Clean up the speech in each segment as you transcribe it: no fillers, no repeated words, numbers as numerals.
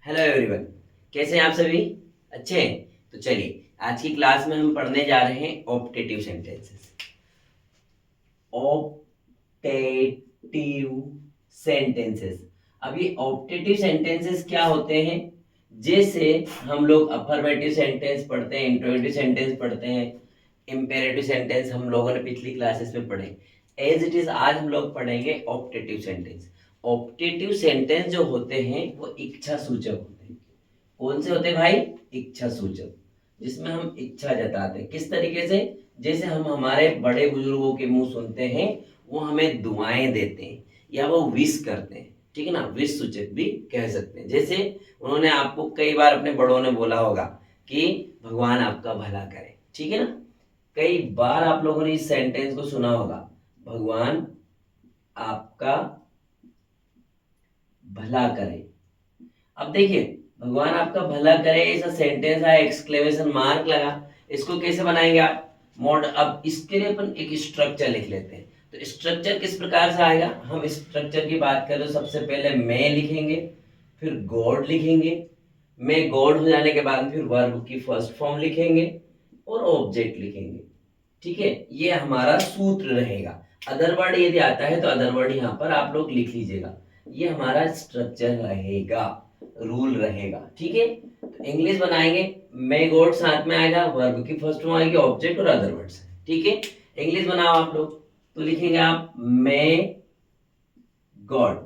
Hello everyone, कैसे हैं आप सभी? अच्छे हैं? तो चलिए आज की क्लास में हम पढ़ने जा रहे हैं ऑप्टेटिव सेंटेंसेस। Optative sentences. अब ये ऑप्टेटिव सेंटेंसेस क्या होते हैं? जैसे हम लोग अफर्मेटिव सेंटेंस पढ़ते हैं, इंट्रोगेटिव सेंटेंस पढ़ते हैं, इंपेरेटिव सेंटेंस हम लोगों ने पिछली क्लासेस में पढ़े। एज इट इज आज हम लोग पढ़ेंगे ऑप्टेटिव सेंटेंस। ऑप्टेटिव सेंटेंस जो होते हैं वो इच्छा सूचक होते हैं। कौन से होते हैं भाई? इच्छा सूचक, जिसमें हम इच्छा जताते हैं। किस तरीके से? जैसे हम हमारे बड़े बुजुर्गों के मुंह सुनते हैं, वो हमें दुआएं देते हैं या वो विश करते हैं, ठीक है ना, विश सूचक भी कह सकते हैं। जैसे उन्होंने आपको कई बार अपने बड़ों ने बोला होगा कि भगवान आपका भला करे, ठीक है ना। कई बार आप लोगों ने इस सेंटेंस को सुना होगा, भगवान आपका भला करे। अब देखिए, भगवान आपका भला करे ऐसा सेंटेंस है, एक्सक्लेमेशन मार्क लगा। इसको कैसे बनाएंगे आप? मॉड अब इसके लिए अपन एक स्ट्रक्चर लिख लेते हैं। तो स्ट्रक्चर किस प्रकार से आएगा? हम स्ट्रक्चर की बात करें तो सबसे पहले मैं लिखेंगे, फिर गॉड लिखेंगे, मैं गॉड हो जाने के बाद फिर वर्ब की फर्स्ट फॉर्म लिखेंगे और ऑब्जेक्ट लिखेंगे, ठीक है। ये हमारा सूत्र रहेगा। अदर वर्ड यदि आता है तो अदर वर्ड यहाँ पर आप लोग लिख लीजिएगा। ये हमारा स्ट्रक्चर रहेगा, रूल रहेगा, ठीक है। तो इंग्लिश बनाएंगे, मे गॉड साथ में आएगा, वर्ब की फर्स्ट फॉर्म आएगी, ऑब्जेक्ट और अदर वर्ड्स, ठीक है। इंग्लिश बनाओ आप लोग, तो लिखेंगे आप मे गॉड।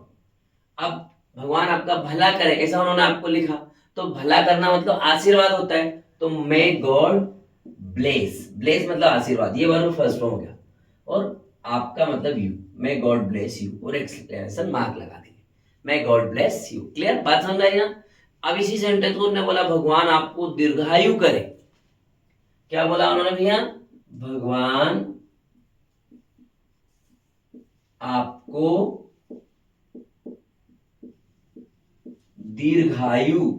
अब भगवान आपका भला करे ऐसा उन्होंने आपको लिखा, तो भला करना मतलब आशीर्वाद होता है, तो मे गॉड ब्लेस, ब्लेस मतलब आशीर्वाद, ये वर्ब फर्स्ट फॉर्म हो गया, और आपका मतलब you, may God bless you और एक्सक्लेमेशन मार्क लगा देंगे, may God bless you. Clear बात समझ आई ना? अब इसी सेंटेंस को उन्होंने बोला भगवान आपको दीर्घायु करे। क्या बोला उन्होंने भैया? भगवान आपको दीर्घायु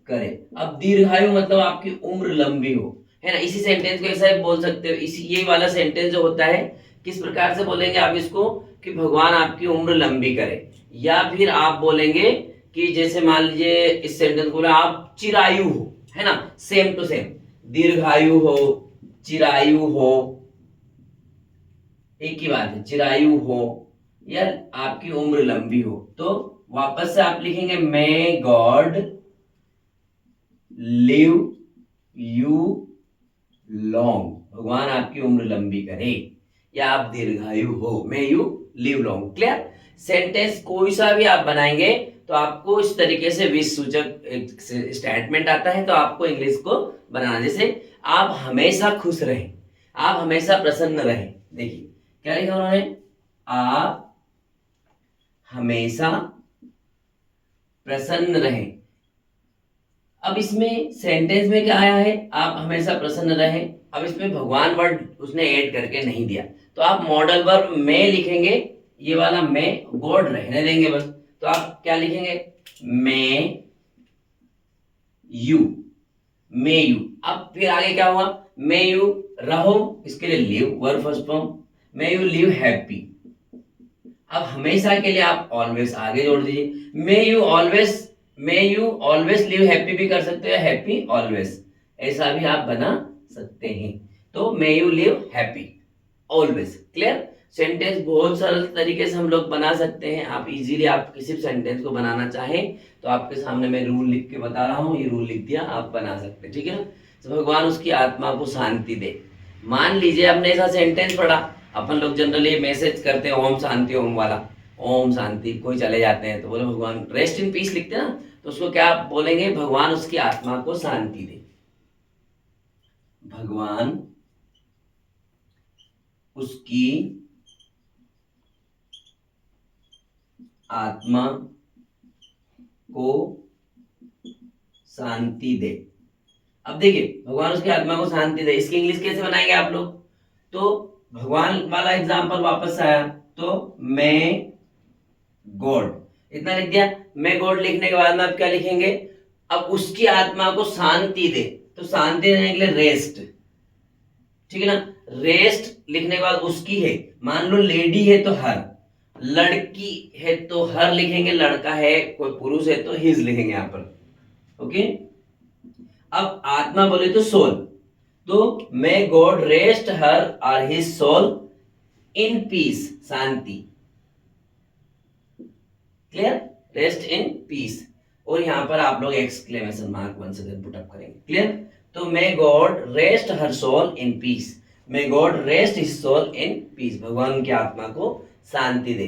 करे। अब दीर्घायु मतलब आपकी उम्र लंबी हो, है ना। इसी सेंटेंस को ऐसा बोल सकते हो, इसी ये वाला सेंटेंस जो होता है किस प्रकार से बोलेंगे आप इसको कि भगवान आपकी उम्र लंबी करे। या फिर आप बोलेंगे कि जैसे मान लीजिए इस सेंटेंस को आप चिरायु हो, है ना, सेम टू सेम, दीर्घायु हो, चिरायु हो, एक ही बात है, चिरायु हो या आपकी उम्र लंबी हो। तो वापस से आप लिखेंगे may God live you long, भगवान आपकी उम्र लंबी करे या आप दीर्घायु हो, may you live long. Clear? Sentence कोई सा भी आप बनाएंगे तो आपको इस तरीके से विश सूचक स्टेटमेंट आता है, तो आपको इंग्लिश को बनाना। जैसे आप हमेशा खुश रहें, आप हमेशा प्रसन्न रहें। देखिए क्या लिखा उन्होंने, आप हमेशा प्रसन्न रहें। अब इसमें सेंटेंस में क्या आया है, आप हमेशा प्रसन्न रहें। अब इसमें भगवान वर्ड उसने ऐड करके नहीं दिया, तो आप मॉडल वर्ब में लिखेंगे, ये वाला में गॉड रहने देंगे बस। तो आप क्या लिखेंगे, में यू, मे यू। अब फिर आगे क्या हुआ, मे यू रहो, इसके लिए live verb first form, may you live happy. अब हमेशा के लिए आप ऑलवेज आगे जोड़ दीजिए, may you always live happy भी कर सकते हो, हैप्पी ऑलवेज ऐसा भी आप बना सकते हैं। तो may you live happy always. Clear? Sentence बहुत सरल तरीके से हम लोग बना सकते हैं। आप इजीली आप किसी भी सेंटेंस को बनाना चाहें तो आपके सामने मैं रूल लिख के बता रहा हूँ, ये रूल लिख दिया, आप बना सकते हैं, ठीक है ना। तो भगवान उसकी आत्मा को शांति दे। मान लीजिए हमने ऐसा सेंटेंस पढ़ा, अपन लोग जनरली मैसेज करते हैं ओम शांति ओम वाला, ओम शांति, कोई चले जाते हैं तो बोले भगवान रेस्ट इन पीस लिखते हैं ना, तो उसको क्या बोलेंगे, भगवान उसकी आत्मा को शांति दे, भगवान उसकी आत्मा को शांति दे। अब देखिए भगवान उसकी आत्मा को शांति दे, इसकी इंग्लिश कैसे बनाएंगे आप लोग? तो भगवान वाला एग्जांपल वापस आया, तो मैं गॉड इतना लिख दिया। मैं गॉड लिखने के बाद में आप क्या लिखेंगे, अब उसकी आत्मा को शांति दे, तो शांति देने के लिए रेस्ट, ठीक है ना। रेस्ट लिखने के बाद उसकी है, मान लो लेडी है तो हर, लड़की है तो हर लिखेंगे, लड़का है कोई पुरुष है तो हिज लिखेंगे यहाँ पर। ओके, अब आत्मा बोले तो सोल, तो मे गॉड रेस्ट हर और हिज सोल इन पीस, शांति। Clear, rest in peace. और यहां पर आप लोग एक्सक्लेमेशन मार्क वन से पुट अप करेंगे। क्लियर, तो may God rest her soul in peace, may God rest his soul in peace, भगवान उनकी आत्मा को शांति दे।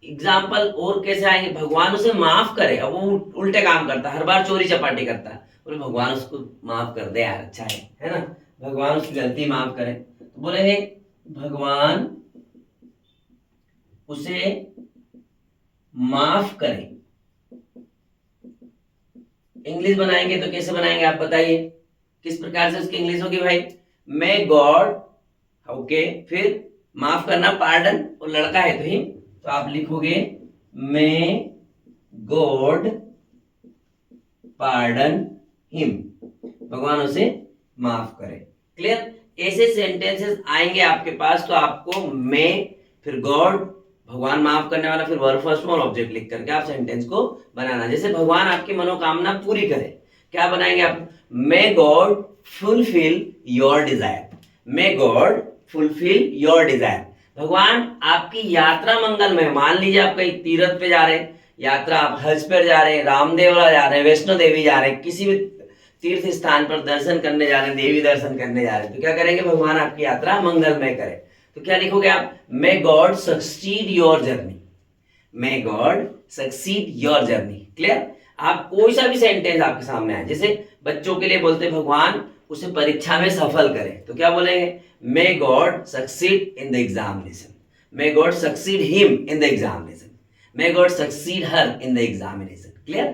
एग्जाम्पल और कैसे आएंगे, भगवान उसे माफ करे। अब वो उल्टे काम करता है, हर बार चोरी चपाटी करता है, बोले भगवान उसको माफ कर दे यार, अच्छा है ना, भगवान उसकी गलती माफ करे, तो बोलेंगे भगवान उसे माफ करे। इंग्लिश बनाएंगे तो कैसे बनाएंगे आप बताइए, किस प्रकार से उसकी इंग्लिश होगी भाई, मे गॉड, ओके, फिर माफ करना पार्डन, और लड़का है तो हिम, तो आप लिखोगे मे गॉड पार्डन हिम, भगवान उसे माफ करे। क्लियर, ऐसे सेंटेंसेस आएंगे आपके पास, तो आपको मे, फिर गॉड, भगवान माफ करने वाला, फिर वर्ब फर्स्ट फॉर्म ऑब्जेक्ट लिख करके आप सेंटेंस को बनाना। जैसे भगवान आपकी मनोकामना पूरी करे, क्या बनाएंगे आप, may God fulfil your desire, may God fulfil your desire, भगवान आपकी यात्रा मंगलमय। मान लीजिए आप कहीं तीर्थ पे जा रहे हैं, यात्रा, आप हज पर जा रहे हैं, रामदेवरा जा रहे हैं, वैष्णो देवी जा रहे हैं, किसी भी तीर्थ स्थान पर दर्शन करने जा रहे हैं, देवी दर्शन करने जा रहे हैं, तो क्या करेंगे, भगवान आपकी यात्रा मंगलमय करे, तो क्या लिखोगे आप, may God succeed your journey, may God succeed your journey. Clear, आप कोई सा भी सेंटेंस आपके सामने आए, जैसे बच्चों के लिए बोलते भगवान उसे परीक्षा में सफल करे, तो क्या बोलेंगे, may God succeed in the examination, may God succeed him in the examination, may God succeed her in the examination. Clear,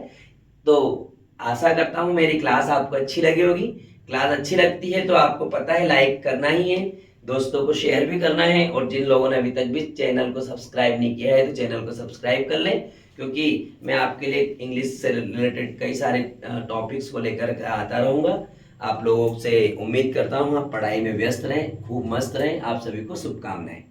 तो आशा करता हूं मेरी क्लास आपको अच्छी लगी होगी। क्लास अच्छी लगती है तो आपको पता है लाइक करना ही है, दोस्तों को शेयर भी करना है, और जिन लोगों ने अभी तक भी चैनल को सब्सक्राइब नहीं किया है तो चैनल को सब्सक्राइब कर लें, क्योंकि मैं आपके लिए इंग्लिश से रिलेटेड कई सारे टॉपिक्स को लेकर आता रहूंगा। आप लोगों से उम्मीद करता हूँ आप पढ़ाई में व्यस्त रहें, खूब मस्त रहें। आप सभी को शुभकामनाएं।